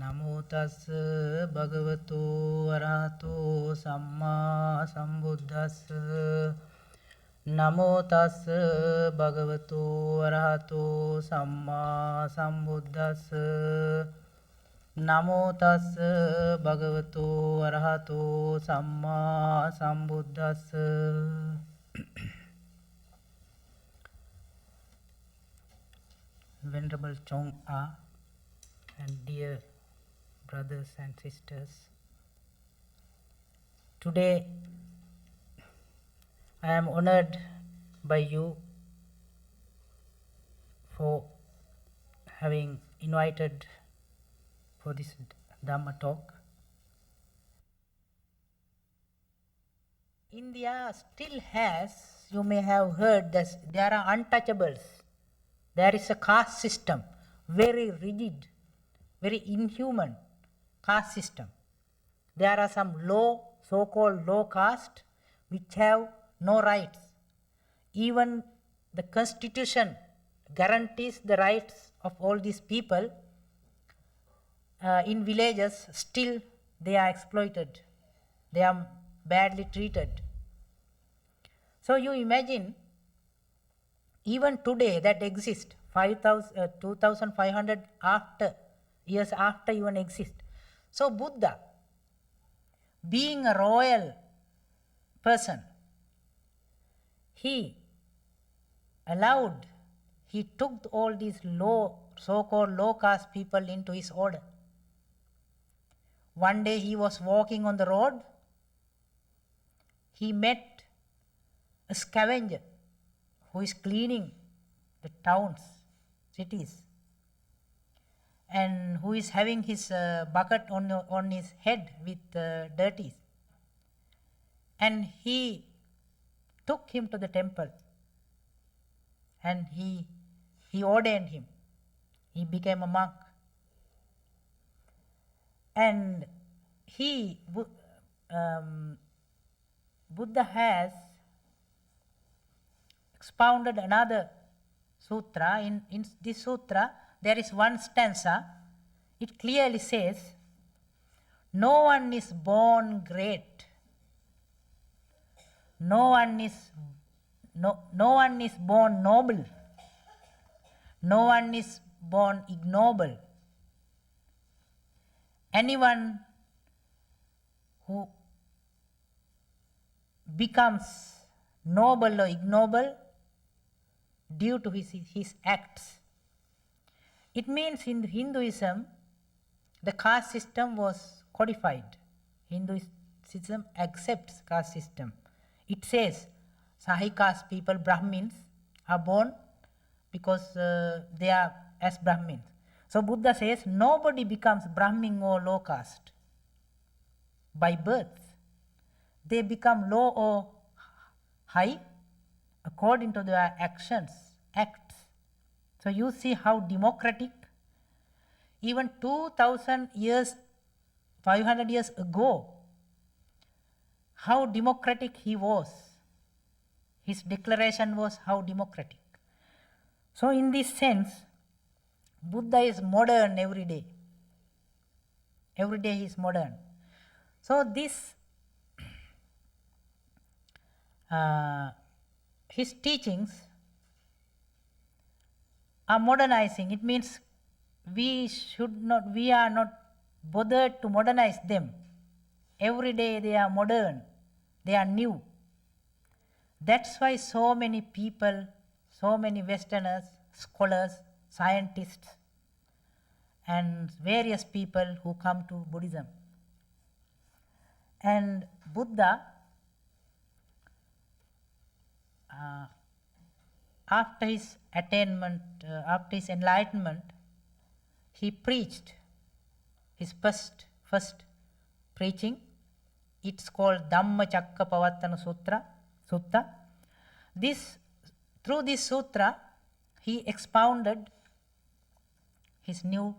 නමෝ තස්ස භගවතු වරහතෝ සම්මා සම්බුද්දස්ස නමෝ තස්ස භගවතු වරහතෝ සම්මා සම්බුද්දස්ස නමෝ තස්ස භගවතු වරහතෝ සම්මා සම්බුද්දස්ස. Venerable Chong A and dear brothers and sisters, today I am honored by you for having invited for this Dharma talk. India still has, you may have heard, that there are untouchables. There is a caste system, very rigid, very inhuman caste system. There are some low, so-called low caste, which have no rights. Even the constitution guarantees the rights of all these people. In villages, still they are exploited. They are badly treated. So you imagine, even today that exists, 2,500 years after even exist. So Buddha, being a royal person, he took all these so-called low caste people into his order. One day he was walking on the road. He met a scavenger who is cleaning the towns, cities, and who is having his bucket on his head with dirties. And he took him to the temple and he ordained him. He became a monk. And Buddha has expounded another sutra. In this sutra, there is one stanza. It clearly says, no one is born great. No one is born noble. No one is born ignoble. Anyone who becomes noble or ignoble due to his acts. It means in Hinduism, the caste system was codified. Hinduism accepts caste system. It says Sahi caste people, Brahmins, are born because they are as Brahmins. So Buddha says nobody becomes Brahmin or low caste by birth. They become low or high according to their acts. So you see how democratic, even 2,000 years, 500 years ago, how democratic he was. His declaration was how democratic. So in this sense, Buddha is modern every day. Every day he is modern. So this, his teachings are modernizing. It means we are not bothered to modernize them. Every day they are modern, they are new. That's why so many people, so many Westerners, scholars, scientists, and various people who come to Buddhism. And Buddha, after his attainment, after his enlightenment, he preached his first preaching. It's called Dhammacakkappavattana Sutta. Through this sutra, he expounded his new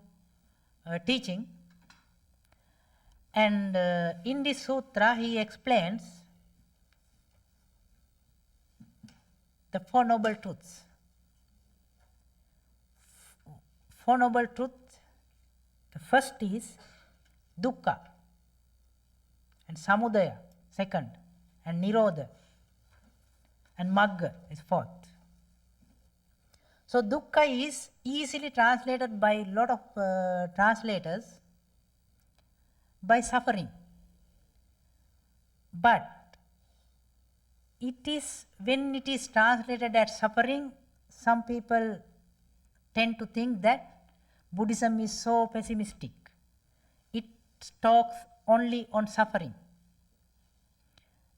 teaching. And in this sutra, he explains the Four Noble Truths. Four Noble Truths, the The first is dukkha, and samudaya, second, and nirodha, and magga is fourth. So dukkha is easily translated by a lot of translators by suffering. But it is, when it is translated as suffering, some people tend to think that Buddhism is so pessimistic. It talks only on suffering.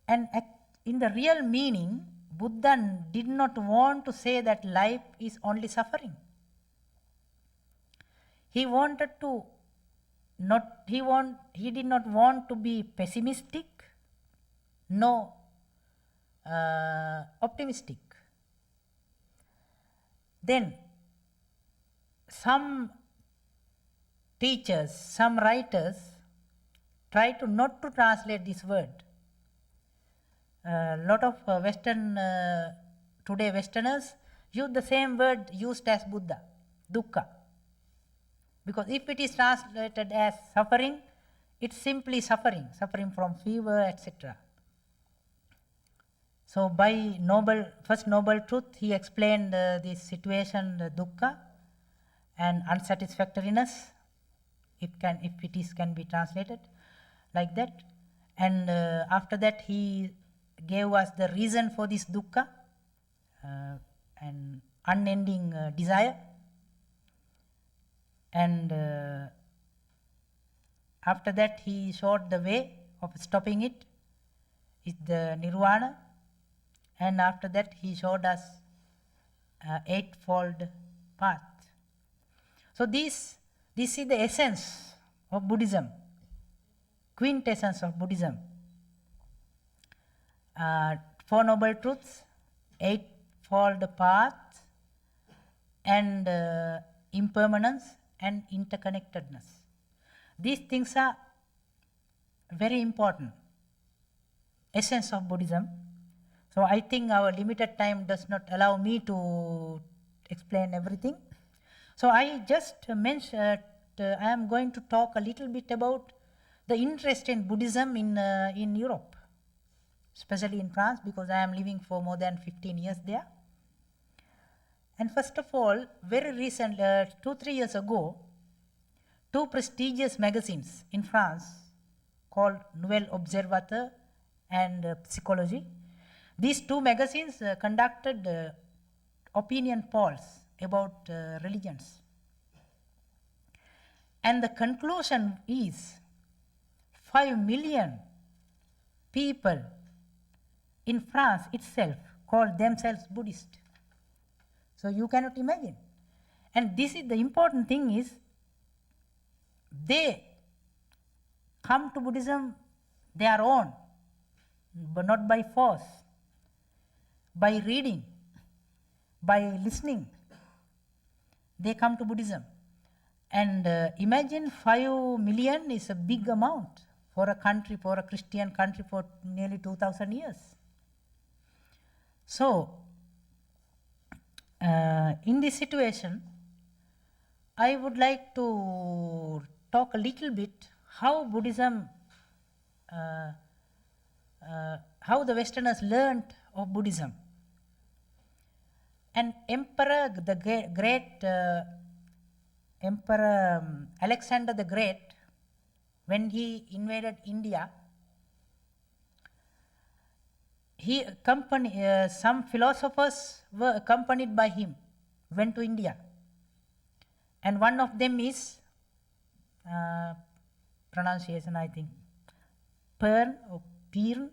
And in the real meaning, Buddha did not want to say that life is only suffering. He wanted to he did not want to be pessimistic, no optimistic. Then some teachers, some writers try to not to translate this word. A lot of today Westerners use the same word used as Buddha, dukkha. Because if it is translated as suffering, it's simply suffering from fever, etc. So by first noble truth, he explained this situation, dukkha, and unsatisfactoriness, if it can be translated like that. And after that, he gave us the reason for this dukkha, an unending desire. And after that, he showed the way of stopping it, is the nirvana. And after that, he showed us eightfold path. So this is the essence of Buddhism, quintessence of Buddhism. Four Noble Truths, eightfold path, and impermanence and interconnectedness. These things are very important, essence of Buddhism. So I think our limited time does not allow me to explain everything. So I just mentioned, I am going to talk a little bit about the interest in Buddhism in Europe, especially in France, because I am living for more than 15 years there. And first of all, very recent, 2-3 years ago, two prestigious magazines in France called Nouvel Observateur and Psychology. These two magazines conducted opinion polls about religions. And the conclusion is 5 million people in France itself call themselves Buddhist. So you cannot imagine. And this is the important thing is, they come to Buddhism their own, but not by force, by reading, by listening. They come to Buddhism. And imagine 5 million is a big amount for a country, for a Christian country for nearly 2000 years. So, in this situation, I would like to talk a little bit how Buddhism, how the Westerners learned of Buddhism. And Emperor Alexander the Great, when he invaded India, he some philosophers were accompanied by him, went to India. And one of them is, pronunciation I think, Pyrrhon or Pyrrhon,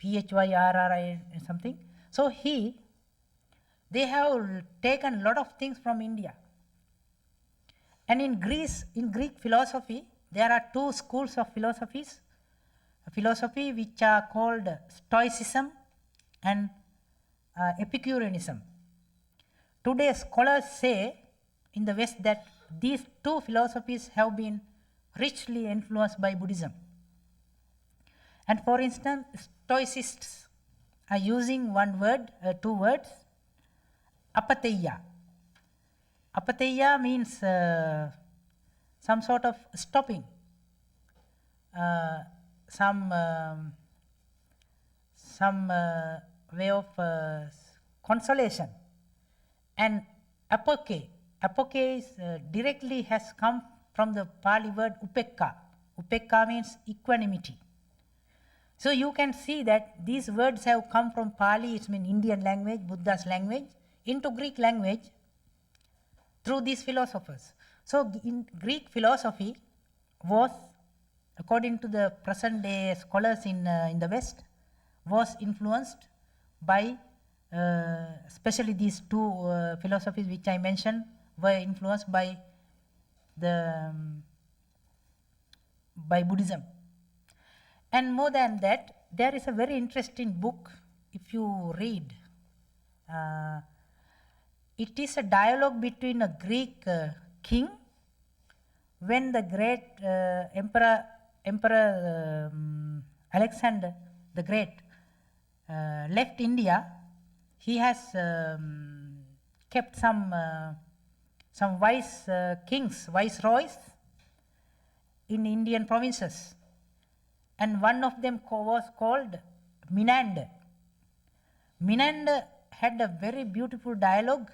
Phyrrhi something. So they have taken a lot of things from India. And in Greek philosophy, there are two schools of philosophy which are called Stoicism and Epicureanism. Today scholars say in the West that these two philosophies have been richly influenced by Buddhism. And for instance, Stoicists are using two words, apatheia. Apatheia means some sort of stopping, some way of consolation. And apoke is directly has come from the Pali word upekka. Upekka means equanimity. So you can see that these words have come from Pali, it's mean Indian language, Buddha's language, into Greek language through these philosophers. So in Greek philosophy was, according to the present day scholars in the West, was influenced by, especially these two philosophies which I mentioned, were influenced by by Buddhism. And more than that, there is a very interesting book, if you read. It is a dialogue between a Greek king when the great Emperor Alexander the Great left India. He has kept some viceroys in Indian provinces, and one of them was called Menander. Menander had a very beautiful dialogue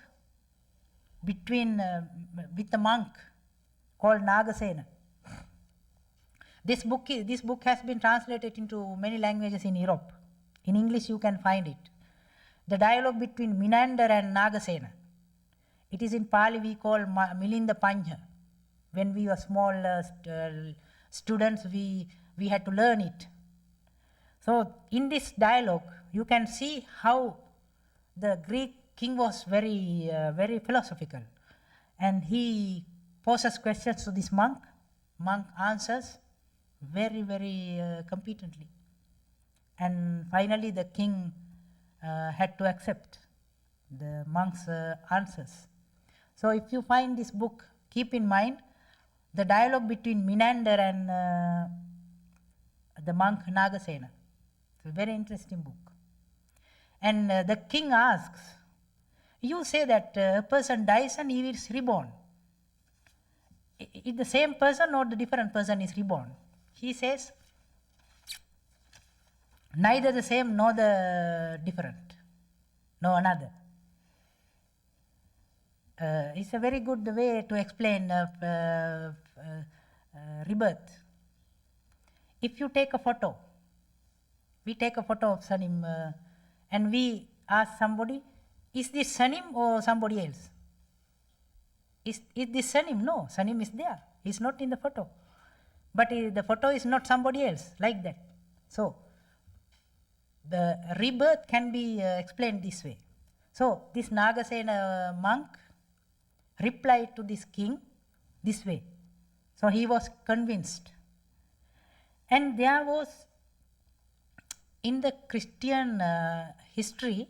between with a monk called Nagasena. This book has been translated into many languages in Europe. In English you can find it. The dialogue between Menander and Nagasena. It is in Pali we call Milinda Panja. When we were small students, we had to learn it. So in this dialogue, you can see how the Greek king was very philosophical, and he poses questions to this monk. Monk answers very competently, and finally the king had to accept the monk's answers. So if you find this book, keep in mind the dialogue between Menander and the monk Nagasena. It's a very interesting book. And the king asks, you say that a person dies and he is reborn. Is the same person or the different person is reborn? He says, neither the same nor the different, no another. It's a very good way to explain rebirth. If you take a photo, we take a photo of Sanim and we ask somebody, is this Sanim or somebody else? Is this Sanim? No, Sanim is there. He's not in the photo. But the photo is not somebody else, like that. So, the rebirth can be explained this way. So, this Nagasena monk replied to this king this way. So, he was convinced. And there was, in the Christian history,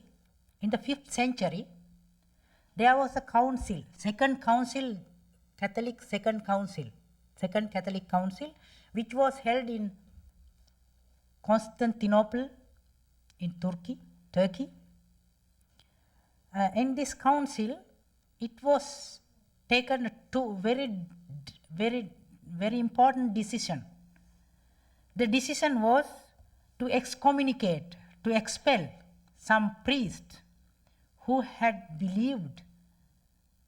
in the 5th century, there was a council, Second Catholic Council, which was held in Constantinople in Turkey. In this council, it was taken two very important decision. The decision was to excommunicate, to expel some priest who had believed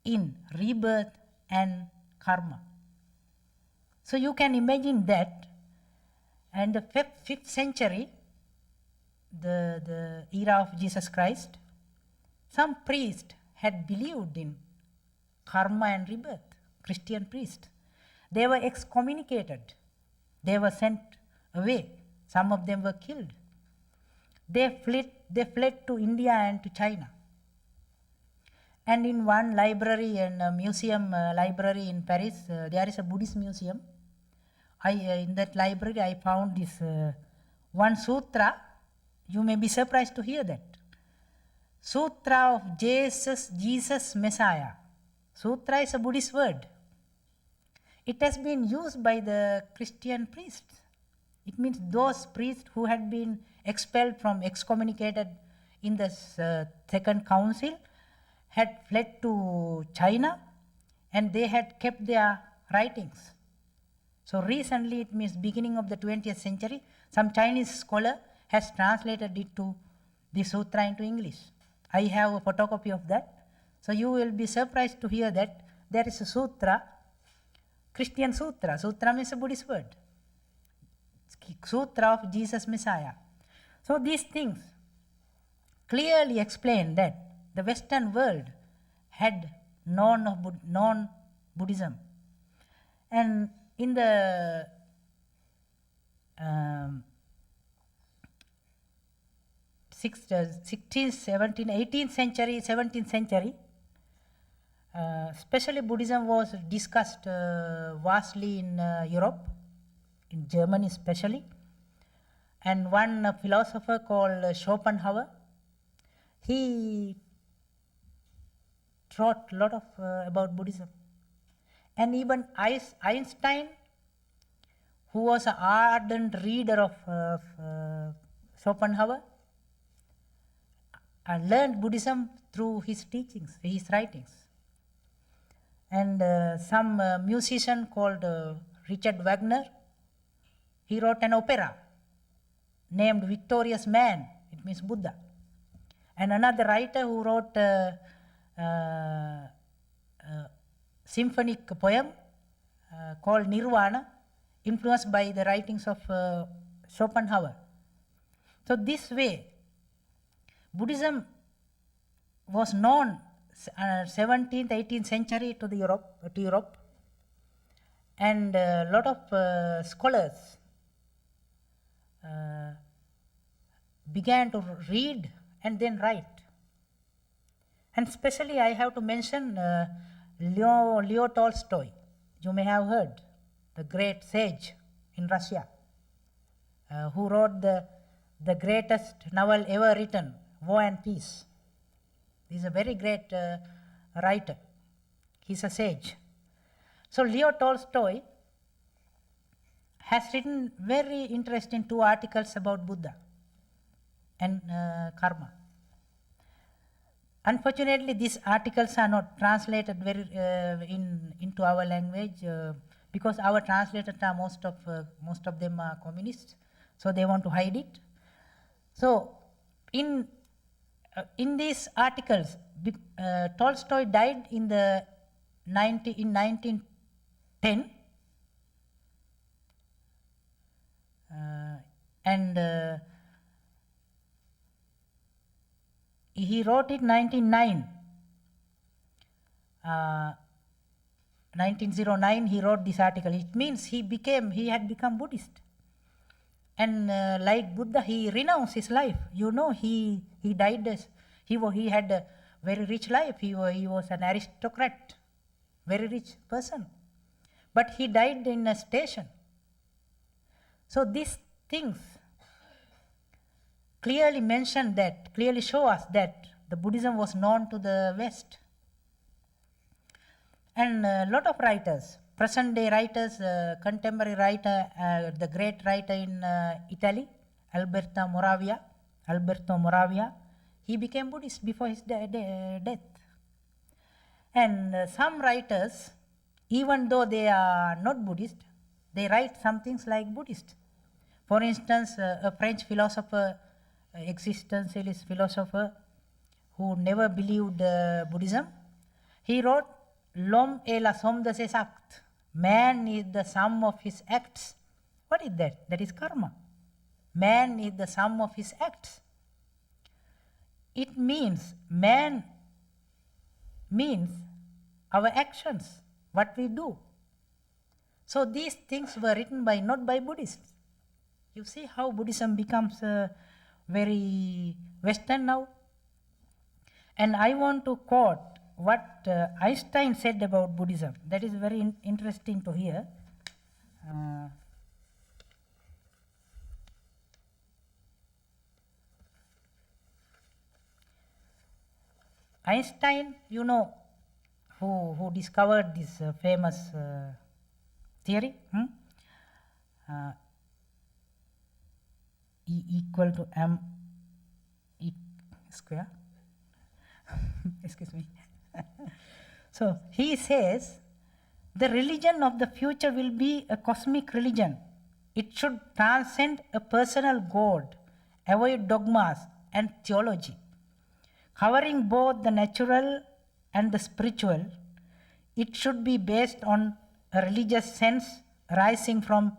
in rebirth and karma. So you can imagine that, and the 5th century, the era of Jesus Christ, some priest had believed in karma and rebirth, Christian priest. They were excommunicated. They were sent away. Some of them were killed. They fled to India and to China. And in one library and museum library in Paris, there is a Buddhist museum. In that library I found this one sutra. You may be surprised to hear that. Sutra of Jesus Messiah. Sutra is a Buddhist word. It has been used by the Christian priests. It means those priests who had been excommunicated in the Second Council had fled to China, and they had kept their writings. So recently, it means beginning of the 20th century, some Chinese scholar has translated it to the sutra into English. I have a photocopy of that. So you will be surprised to hear that there is a sutra, Christian sutra. Sutra means a Buddhist word. Sutra of Jesus Messiah. So these things clearly explain that the Western world had known Buddhism. And in the 16th, 17th, 18th century, 17th century, especially Buddhism was discussed vastly in Europe, in Germany especially. And one philosopher called Schopenhauer, he wrote a lot of about Buddhism. And even Einstein, who was an ardent reader of Schopenhauer, learned Buddhism through his teachings, his writings. And some musician called Richard Wagner, he wrote an opera named Victorious Man, it means Buddha. And another writer who wrote symphonic poem called Nirvana, influenced by the writings of Schopenhauer. So this way, Buddhism was known 17th, 18th century to Europe, and a lot of scholars began to read and then write. And especially I have to mention Leo Tolstoy. You may have heard, the great sage in Russia, who wrote the greatest novel ever written, War and Peace. He is a very great writer. He's a sage. So Leo Tolstoy has written very interesting 2 articles about Buddha and karma. Unfortunately, these articles are not translated into our language because our translators are most of them are communists, so they want to hide it. So in these articles, Tolstoy died in 1910, and he wrote it 1909 he wrote this article. It means he had become Buddhist. And like Buddha, he renounced his life. You know, he died as, he had a very rich life. He was an aristocrat, very rich person. But he died in a station. So these things clearly show us that the Buddhism was known to the West. And a lot of writers, present day writers, contemporary writer, the great writer in Italy, Alberto Moravia, he became Buddhist before his death. And some writers, even though they are not Buddhist, they write some things like Buddhist. For instance, a French philosopher, existentialist philosopher, who never believed Buddhism, he wrote, L'homme est la somme de ses actes. Man is the sum of his acts. What is that? That is karma. Man is the sum of his acts. It means, man means our actions, what we do. So these things were written not by Buddhists. You see how Buddhism becomes very Western now? And I want to quote what Einstein said about Buddhism. That is very interesting to hear. Einstein, you know, who discovered this famous theory, E equal to m square. Excuse me. So he says The religion of the future will be a cosmic religion. It should transcend a personal God, avoid dogmas and theology. Covering both the natural and the spiritual, it should be based on a religious sense arising from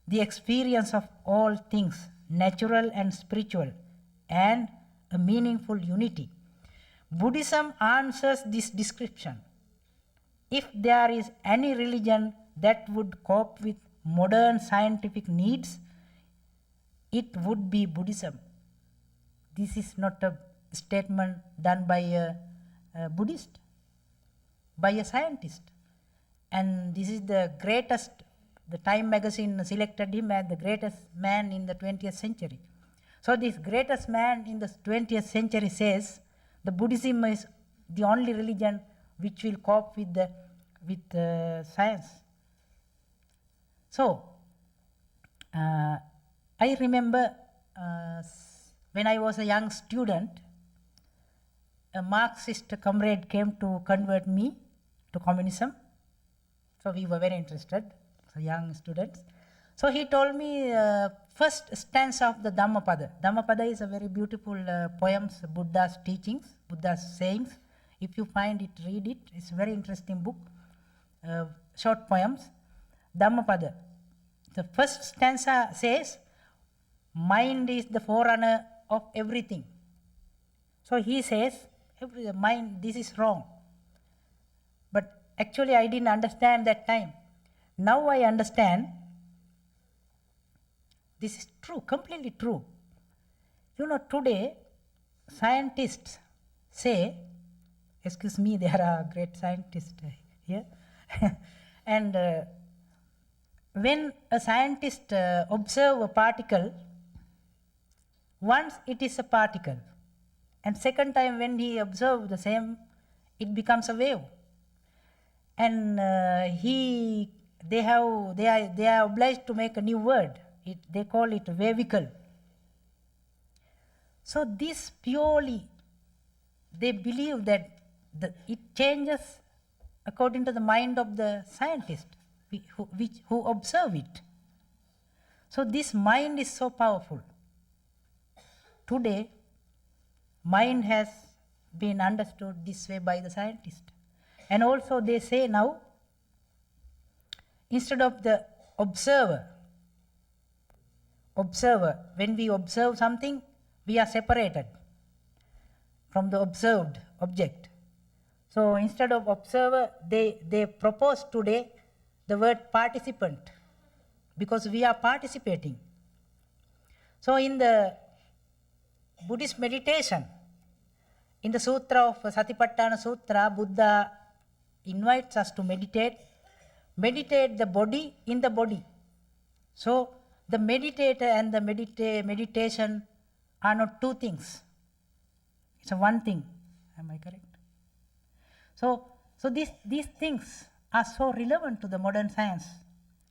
the experience of all things, natural and spiritual, and a meaningful unity. Buddhism answers this description. If there is any religion that would cope with modern scientific needs, it would be Buddhism. This is not a statement done by a Buddhist, by a scientist. And this is the greatest, the Time magazine selected him as the greatest man in the 20th century. So this greatest man in the 20th century says the Buddhism is the only religion which will cope with science. So I remember when I was a young student, a Marxist comrade came to convert me to communism. So we were very interested, so young students. So he told me first stanza of the Dhammapada. Dhammapada is a very beautiful poems, Buddha's teachings, Buddha's sayings. If you find it, read it. It's a very interesting book, short poems. Dhammapada. The first stanza says, mind is the forerunner of everything. So he says, mind, this is wrong. But actually I didn't understand that time. Now I understand this is true, completely true. You know, today scientists say, excuse me, there are great scientists here, and when a scientist observe a particle, once it is a particle, and second time when he observe the same, it becomes a wave. And they are obliged to make a new word. They call it wavicle. So this purely, they believe that it changes according to the mind of the scientist who observe it. So this mind is so powerful. Today, mind has been understood this way by the scientist. And also they say now, instead of the observer, when we observe something, we are separated from the observed object. So instead of observer, they propose today the word participant, because we are participating. So in the Buddhist meditation, in the Sutra of Satipatthana Sutra, Buddha invites us to meditate the body in the body. So the meditator and the meditation are not two things. It's a one thing. Am I correct? So these things are so relevant to the modern science.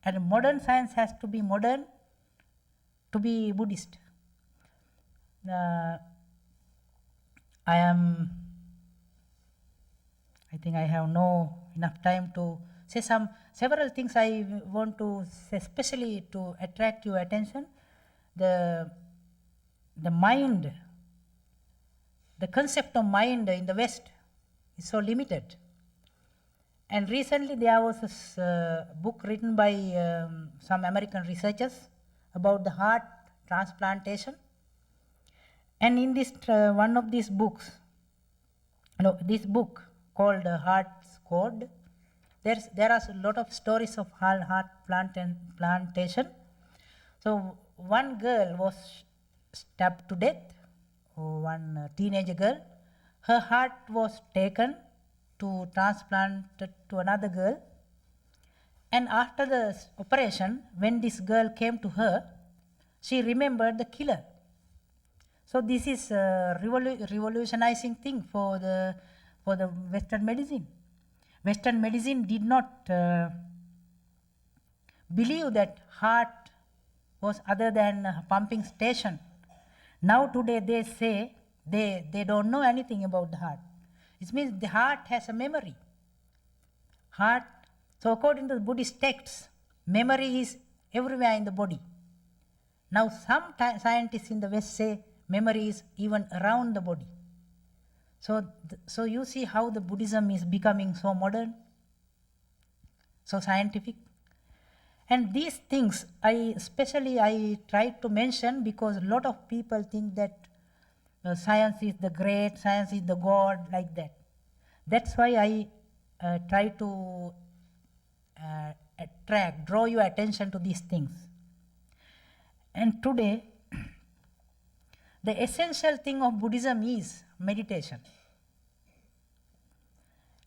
And modern science has to be modern to be Buddhist. I think I have no enough time to say several things I want to say, especially to attract your attention. The mind, the concept of mind in the West is so limited. And recently there was this book written by some American researchers about the heart transplantation. And in this one of these books, this book called Heart's Code, there are a lot of stories of heart plantation. So one girl was stabbed to death, one teenager girl. Her heart was taken to transplant to another girl. And after the operation, when this girl came to her, she remembered the killer. So this is a revolutionizing thing for the Western medicine. Western medicine did not believe that heart was other than a pumping station. Now today they say they don't know anything about the heart. It means the heart has a memory. Heart So according to the Buddhist texts, memory is everywhere in the body. Now some scientists in the West say memory is even around the body. So you see how the Buddhism is becoming so modern, so scientific. And these things I try to mention because a lot of people think that science is the great, science is the God, like that. That's why I try to draw your attention to these things. And today, the essential thing of Buddhism is meditation.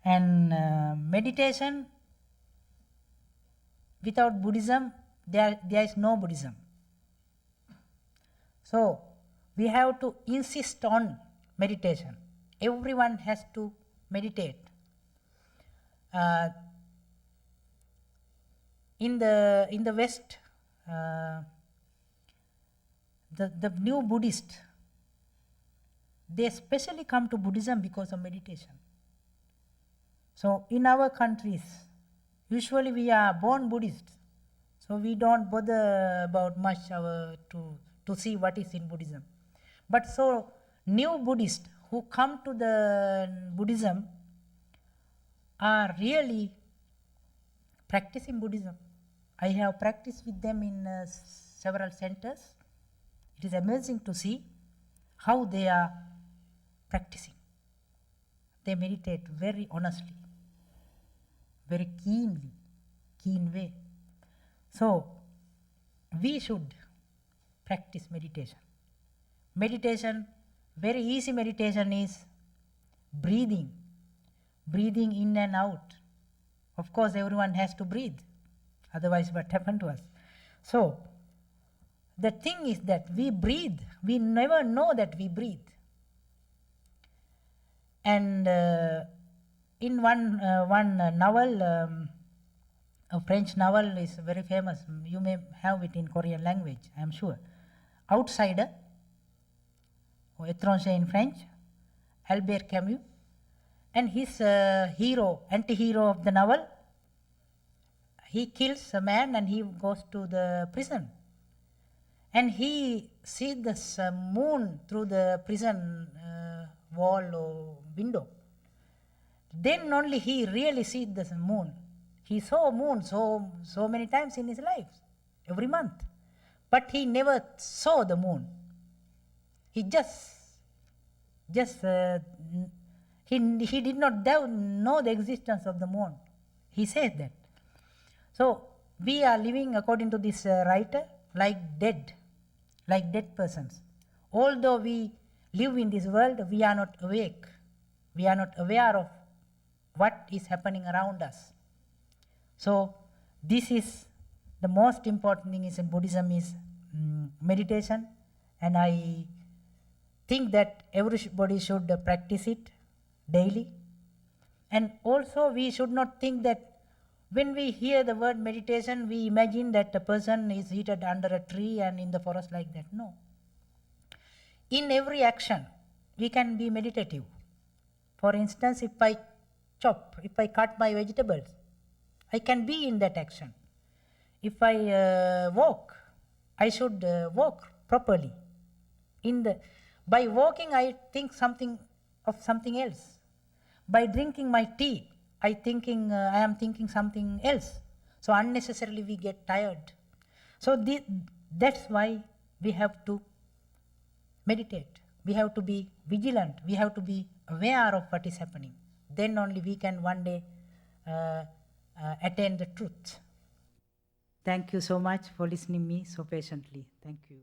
And meditation, without Buddhism, there is no Buddhism. So, we have to insist on meditation. Everyone has to meditate. In the West, the new Buddhists, they especially come to Buddhism because of meditation. So in our countries, usually we are born Buddhists, so we don't bother about much to see what is in Buddhism. But so new Buddhists who come to the Buddhism are really practicing Buddhism. I have practiced with them in several centers. It is amazing to see how they are practicing. They meditate very honestly, very keen way. So we should practice meditation. Meditation, very easy meditation is breathing in and out. Of course, everyone has to breathe, otherwise what happened to us? So the thing is that we breathe, we never know that we breathe. And in one novel, a French novel is very famous, you may have it in Korean language, I am sure. Outsider, or Étranger in French, Albert Camus, and his anti-hero of the novel, he kills a man and he goes to the prison. And he sees the moon through the prison wall or window. Then only he really sees the moon. He saw moon so many times in his life, every month. But he never saw the moon. He he did not know the existence of the moon. He says that. So we are living, according to this writer, like dead persons. Although we live in this world, we are not awake. We are not aware of what is happening around us. So this is the most important thing is in Buddhism is meditation, and I think that everybody should practice it daily. And also we should not think that when we hear the word meditation, we imagine that a person is seated under a tree and in the forest like that. No. In every action, we can be meditative. For instance, if I cut my vegetables, I can be in that action. If I walk, I should walk properly. By walking, I think of something else. By drinking my tea, I am thinking something else. So unnecessarily we get tired. So that's why we have to meditate. We have to be vigilant. We have to be aware of what is happening. Then only we can one day attain the truth. Thank you so much for listening me so patiently. Thank you.